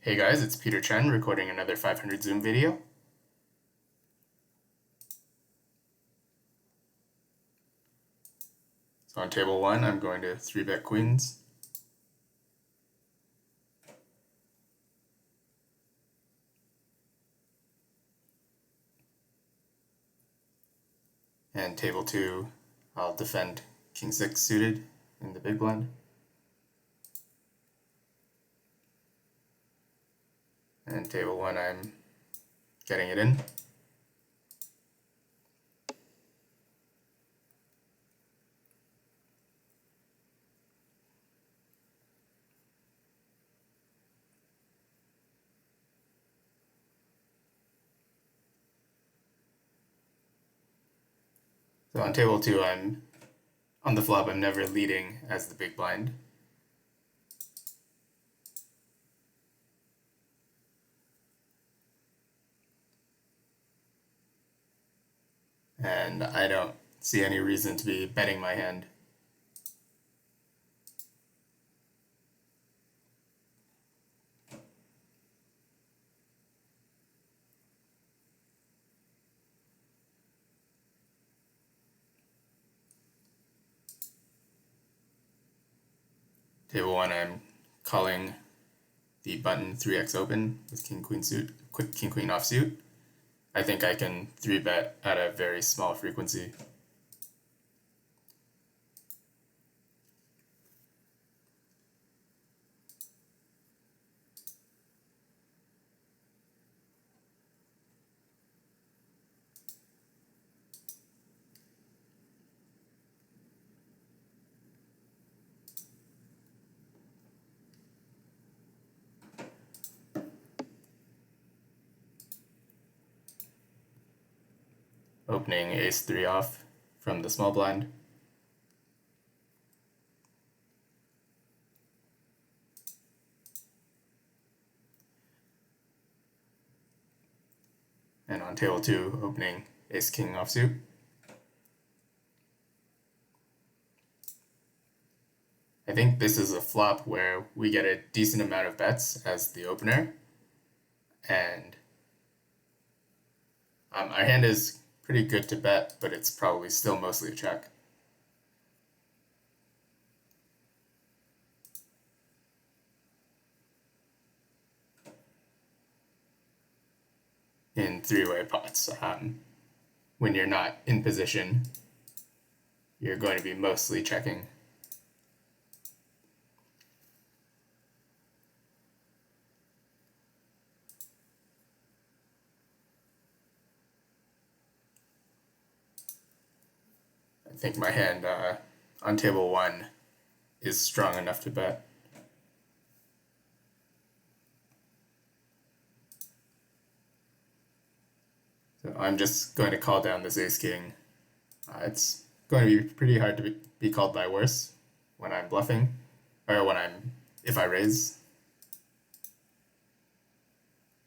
Hey guys, it's Peter Chen recording another 500 Zoom video. So on table 1, I'm going to 3-bet queens. And table 2, I'll defend king 6 suited in the big blind. And table 1, I'm getting it in. So on table 2, on the flop, I'm never leading as the big blind. And I don't see any reason to be betting my hand. Table 1, I'm calling the button 3x open with king queen suit, king queen offsuit. I think I can 3-bet at a very small frequency. Opening ace-3 off from the small blind. And on table 2, opening ace-king offsuit. I think this is a flop where we get a decent amount of bets as the opener, and our hand is pretty good to bet, but it's probably still mostly a check. In three-way pots, when you're not in position, you're going to be mostly checking. I think my hand on table 1 is strong enough to bet. So I'm just going to call down this ace-king. It's going to be pretty hard to be called by worse when I'm bluffing, or if I raise.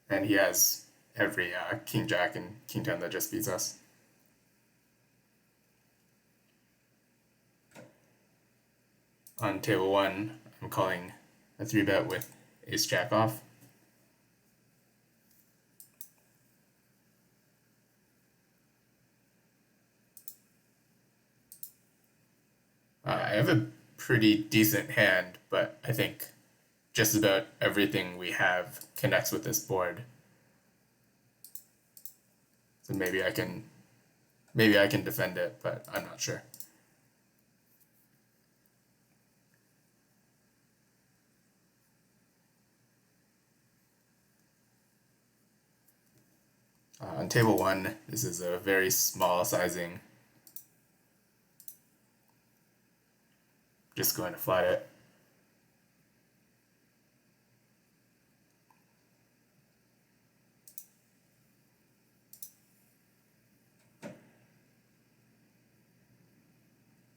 And he has every king-jack and king-10 that just beats us. On table 1, I'm calling a 3-bet with ace-jack off. I have a pretty decent hand, but I think just about everything we have connects with this board. So maybe I can defend it, but I'm not sure. On table 1, this is a very small sizing. Just going to flat it.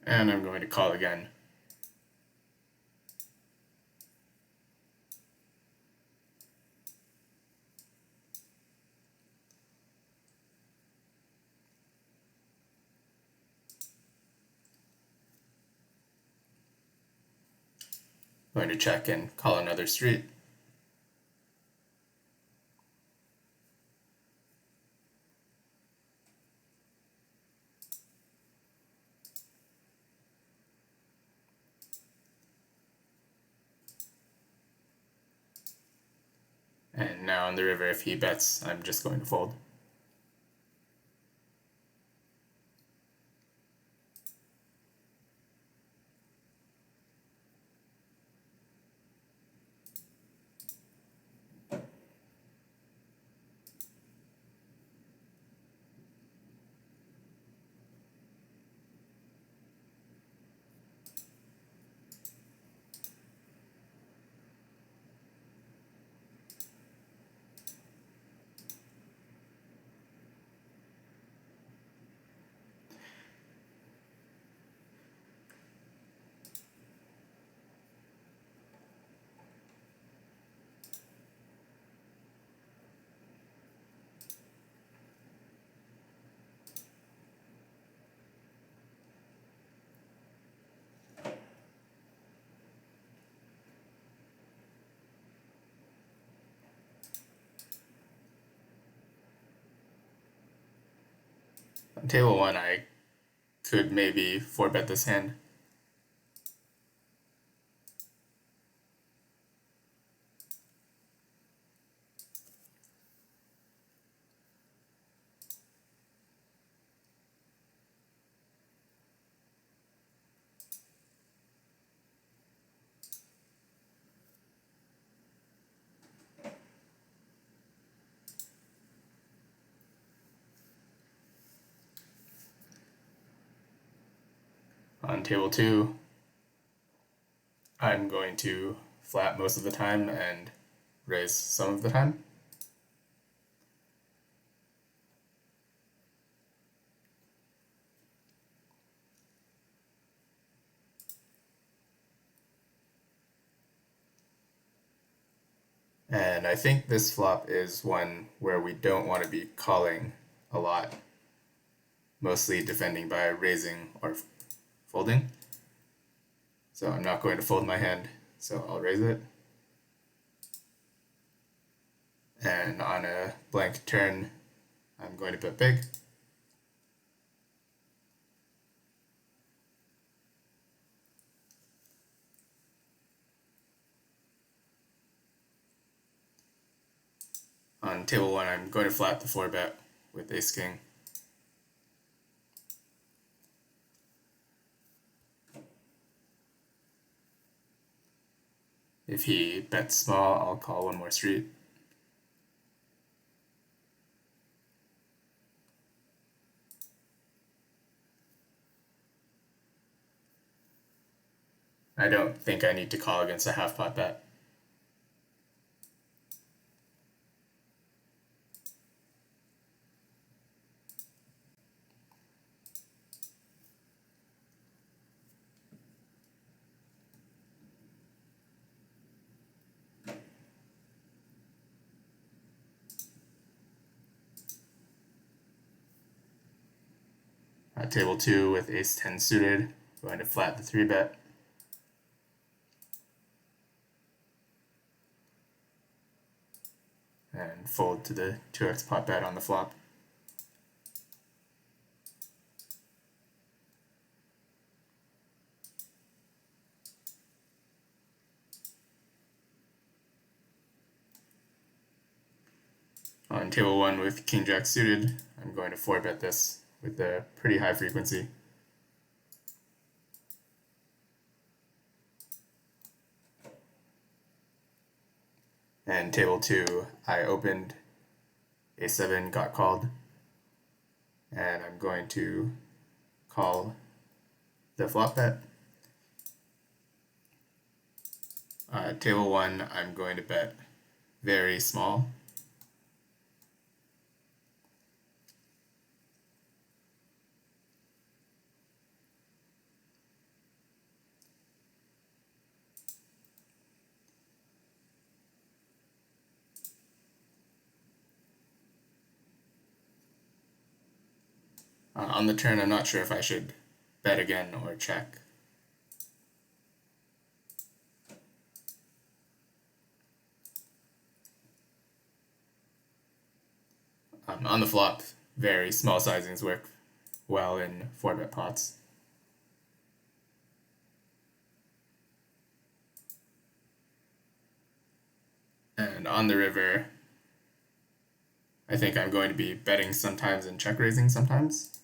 And I'm going to call again. Going to check and call another street. on the river, if he bets, I'm just going to fold. On table 1, I could maybe 4-bet this hand. On table 2, I'm going to flat most of the time and raise some of the time. And I think this flop is one where we don't want to be calling a lot, mostly defending by raising or folding. So I'm not going to fold my hand, so I'll raise it. And on a blank turn, I'm going to bet big. On table 1, I'm going to flat the 4-bet with ace-king. If he bets small, I'll call one more street. I don't think I need to call against a half-pot bet. Table 2 with ace-10 suited, going to flat the 3-bet. And fold to the 2x pot bet on the flop. On table 1 with king-jack suited, I'm going to 4-bet this with a pretty high frequency. And table 2, I opened a7, got called, and I'm going to call the flop bet. Table 1, I'm going to bet very small. On the turn, I'm not sure if I should bet again or check. On the flop, very small sizings work well in 4-bet pots. And on the river, I think I'm going to be betting sometimes and check raising sometimes.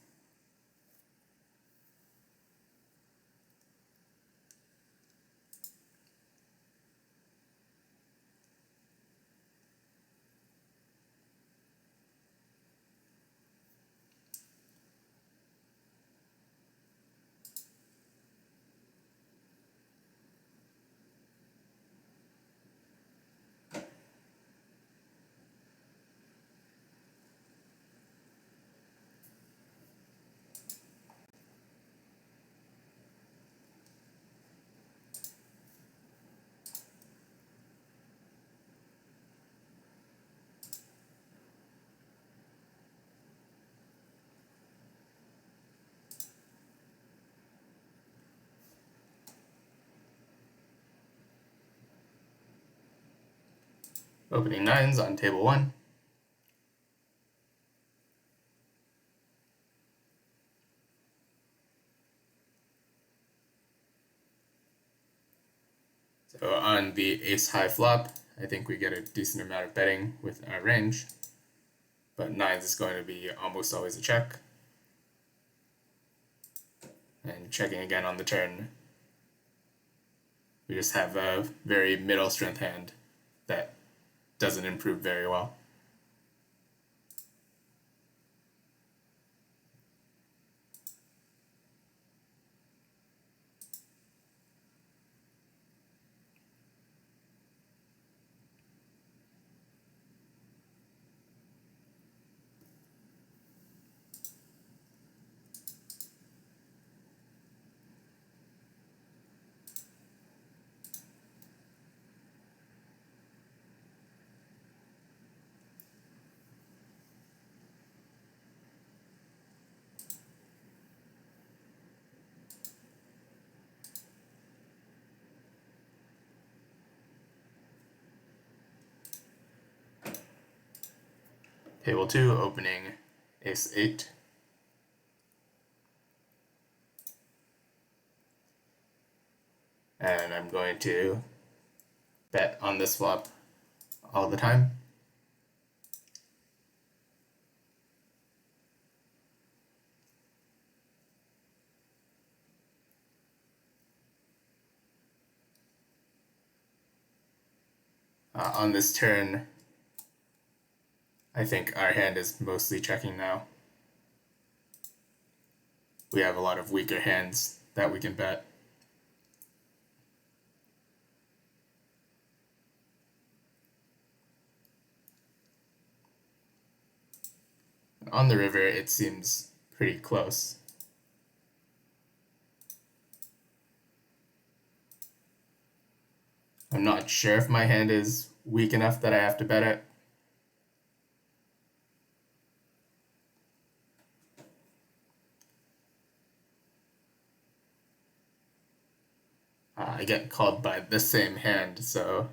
Opening nines on table 1. So on the ace high flop, I think we get a decent amount of betting with our range, but nines is going to be almost always a check. And checking again on the turn, we just have a very middle strength hand that doesn't improve very well. Table 2, opening ace 8. And I'm going to bet on this flop all the time. On this turn, I think our hand is mostly checking now. We have a lot of weaker hands that we can bet. On the river, it seems pretty close. I'm not sure if my hand is weak enough that I have to bet it. I get called by the same hand, so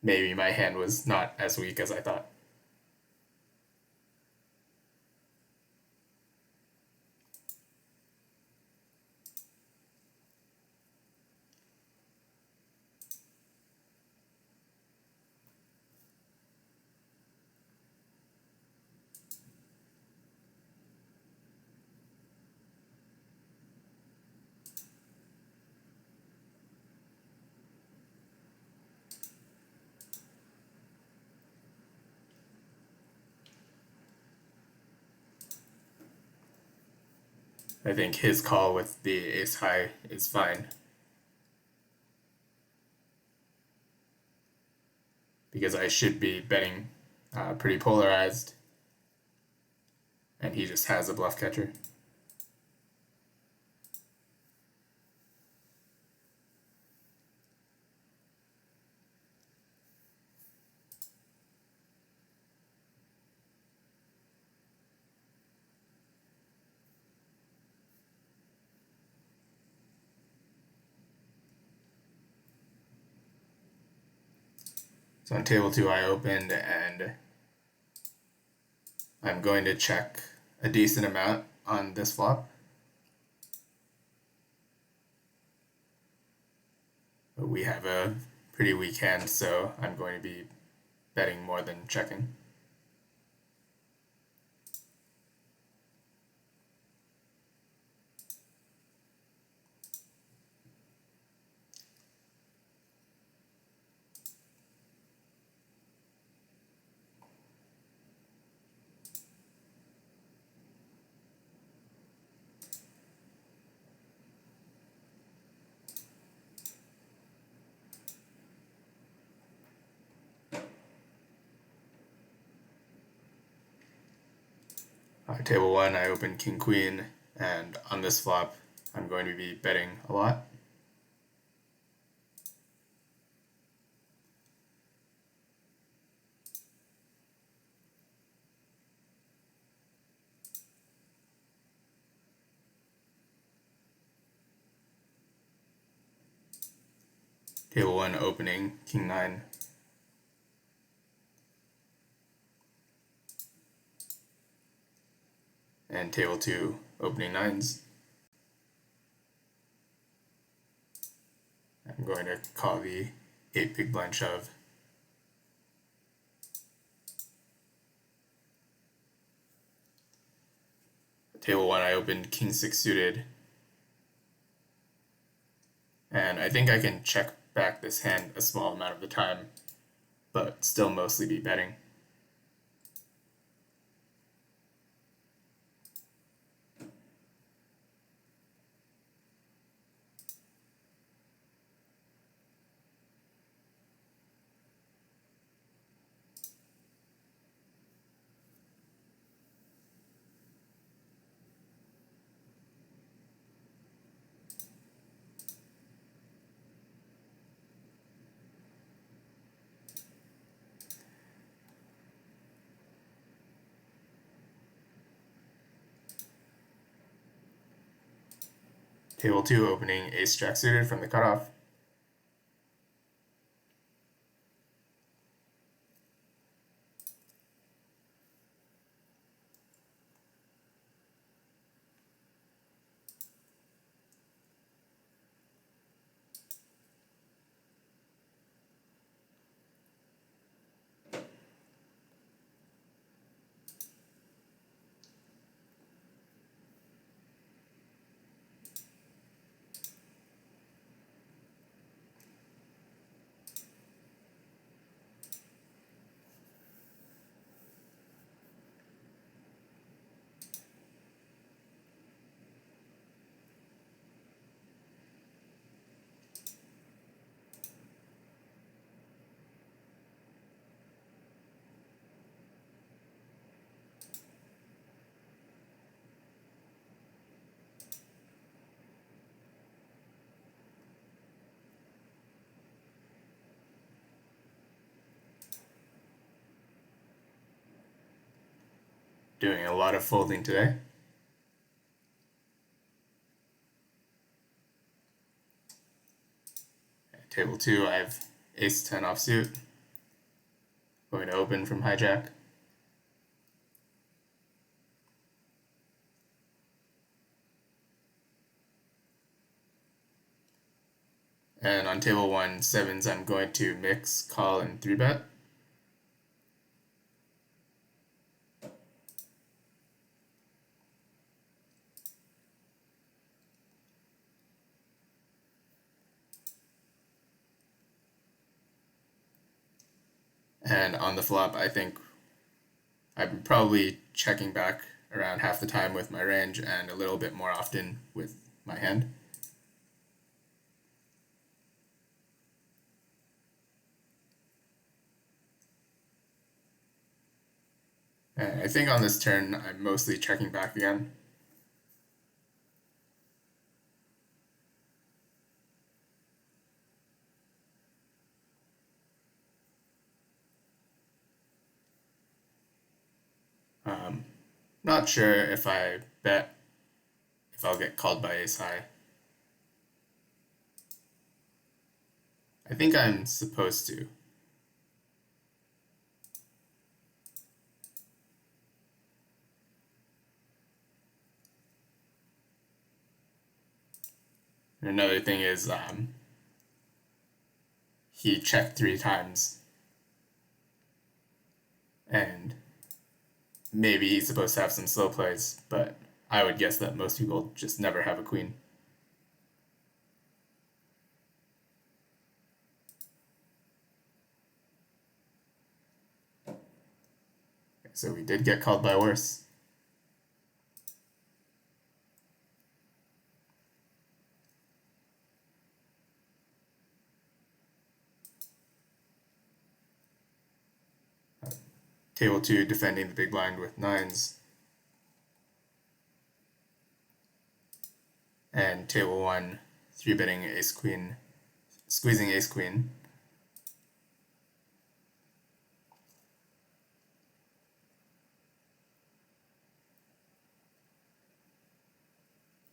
maybe my hand was not as weak as I thought. I think his call with the ace high is fine, because I should be betting pretty polarized, and he just has a bluff catcher. So on table 2 I opened, and I'm going to check a decent amount on this flop. But we have a pretty weak hand, so I'm going to be betting more than checking. Table 1, I open King Queen, and on this flop, I'm going to be betting a lot. Table 1 opening King 9. And table 2 opening 9s. I'm going to call the 8 big blind shove. Table 1 I opened King 6 suited. And I think I can check back this hand a small amount of the time, but still mostly be betting. Table 2 opening Ace Jack suited from the cutoff. Doing a lot of folding today. At table 2 I have Ace 10 offsuit. Going to open from hijack. And on table 1, 7s, I'm going to mix, call, and 3-bet. And on the flop, I think I'm probably checking back around half the time with my range and a little bit more often with my hand. And I think on this turn, I'm mostly checking back again. Not sure if I bet if I'll get called by ace high. I think I'm supposed to. And another thing is he checked 3 times. and maybe he's supposed to have some slow plays, but I would guess that most people just never have a queen. So we did get called by worse. Table 2 defending the big blind with nines. And table 1 3-betting ace queen, squeezing ace queen.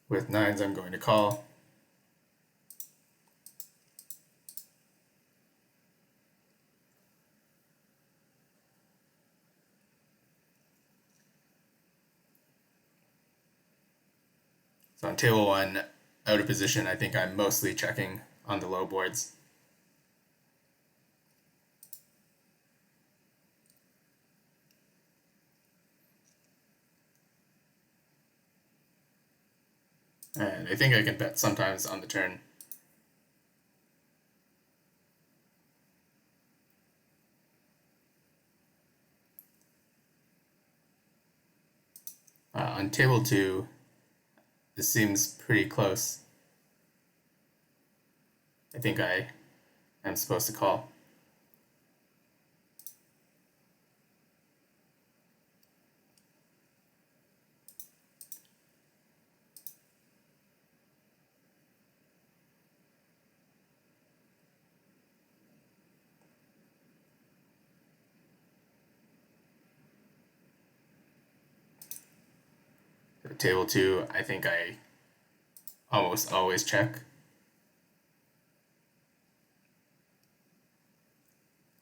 With nines, I'm going to call. So on table 1, out of position, I think I'm mostly checking on the low boards. And I think I can bet sometimes on the turn. On table 2, this seems pretty close. I think I am supposed to call. So table 2, I think I almost always check.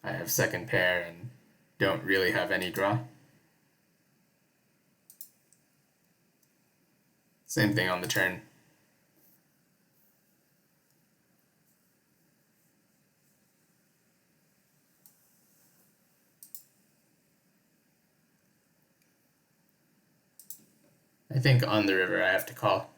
I have second pair and don't really have any draw. Same thing on the turn. I think on the river I have to call.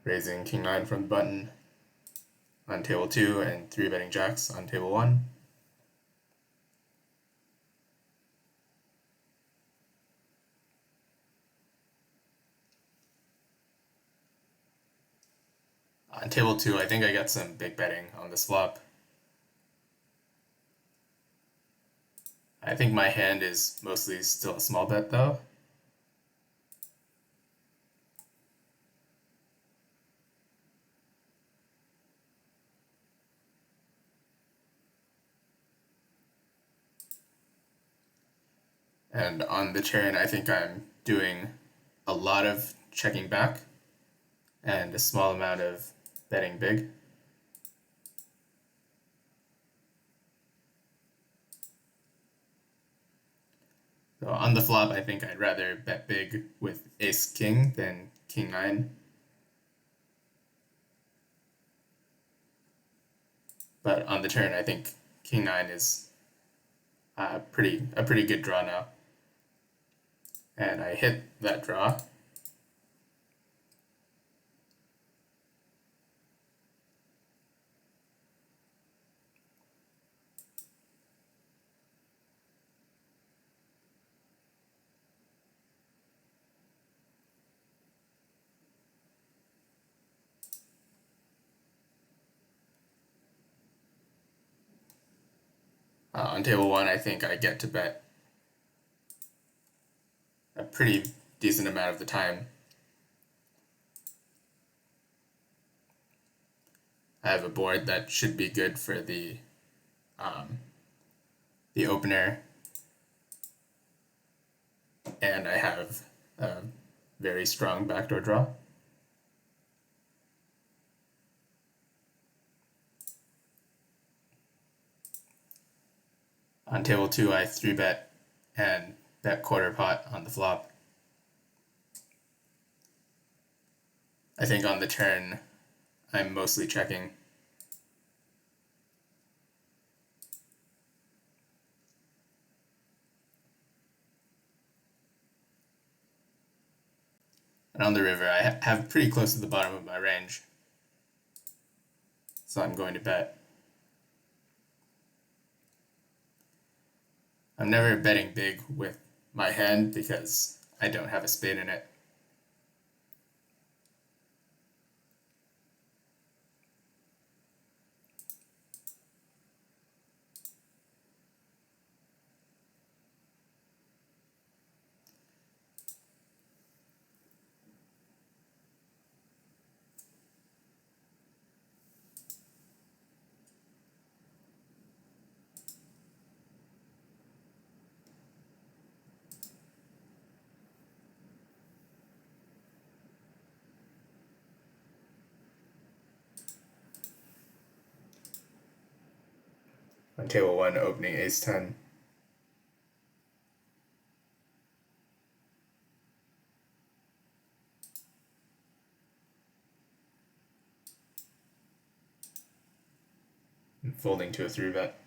Raising king 9 from the button on table 2 and 3-betting jacks on table 1. On table 2, I think I got some big betting on this flop. I think my hand is mostly still a small bet though. And on the turn, I think I'm doing a lot of checking back and a small amount of betting big. So on the flop, I think I'd rather bet big with ace king than king 9. But on the turn, I think king 9 is a pretty good draw now. And I hit that draw. On table 1, I think I get to bet a pretty decent amount of the time. I have a board that should be good for the opener, and I have a very strong backdoor draw. On table 2, I 3-bet and bet quarter pot on the flop. I think on the turn, I'm mostly checking. And on the river, I have pretty close to the bottom of my range. So I'm going to bet. I'm never betting big with my hand because I don't have a spade in it. On table 1, opening ace-10. And folding to a 3-bet.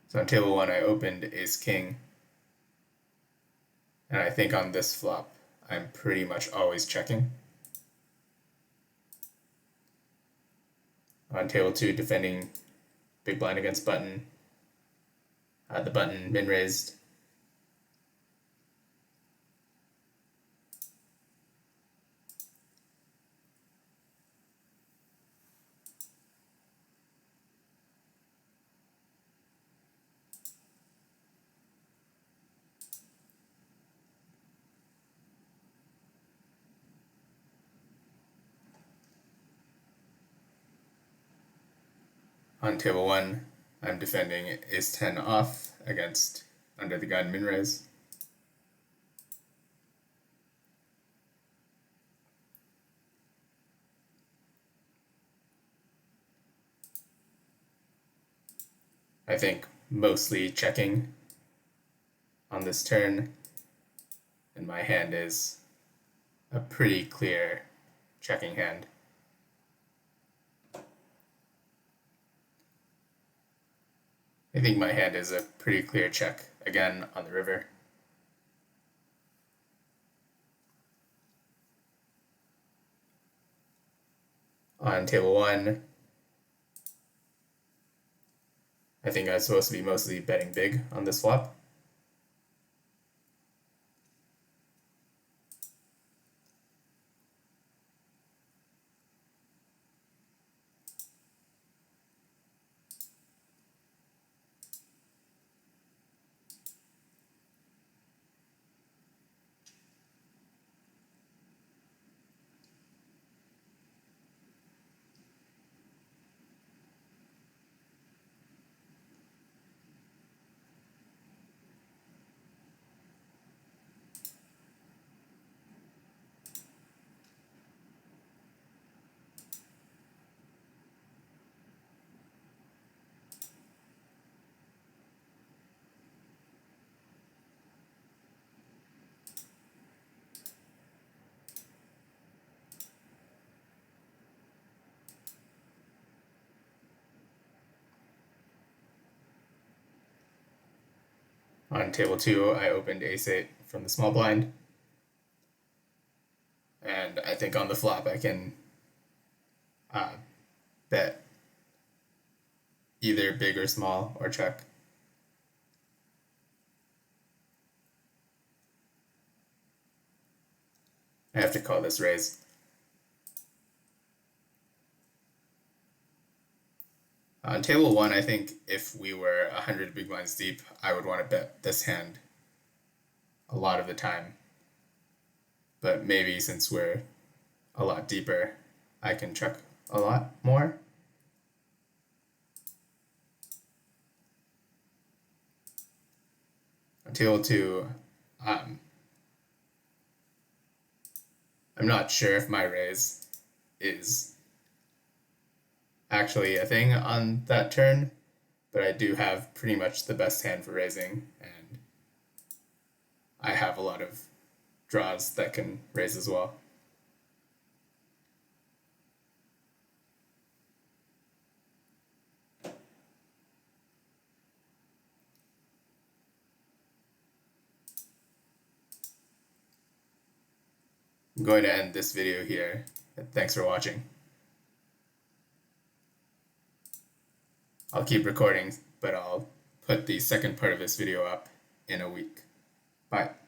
So on table 1, I opened ace-king. And I think on this flop, I'm pretty much always checking. On table 2, defending big blind against button. The button min-raised. On table 1, I'm defending ace-10 off against under the gun min-raise. I think mostly checking on this turn, and my hand is a pretty clear checking hand. I think my hand is a pretty clear check, again on the river. On table 1, I think I'm supposed to be mostly betting big on this flop. On table 2, I opened ace-8 from the small blind, and I think on the flop I can bet either big or small or check. I have to call this raise. On table 1, I think if we were 100 big blinds deep, I would want to bet this hand a lot of the time. But maybe since we're a lot deeper, I can check a lot more. On table 2, I'm not sure if my raise is actually a thing on that turn, but I do have pretty much the best hand for raising, and I have a lot of draws that can raise as well. I'm going to end this video here. Thanks for watching. I'll keep recording, but I'll put the second part of this video up in a week. Bye.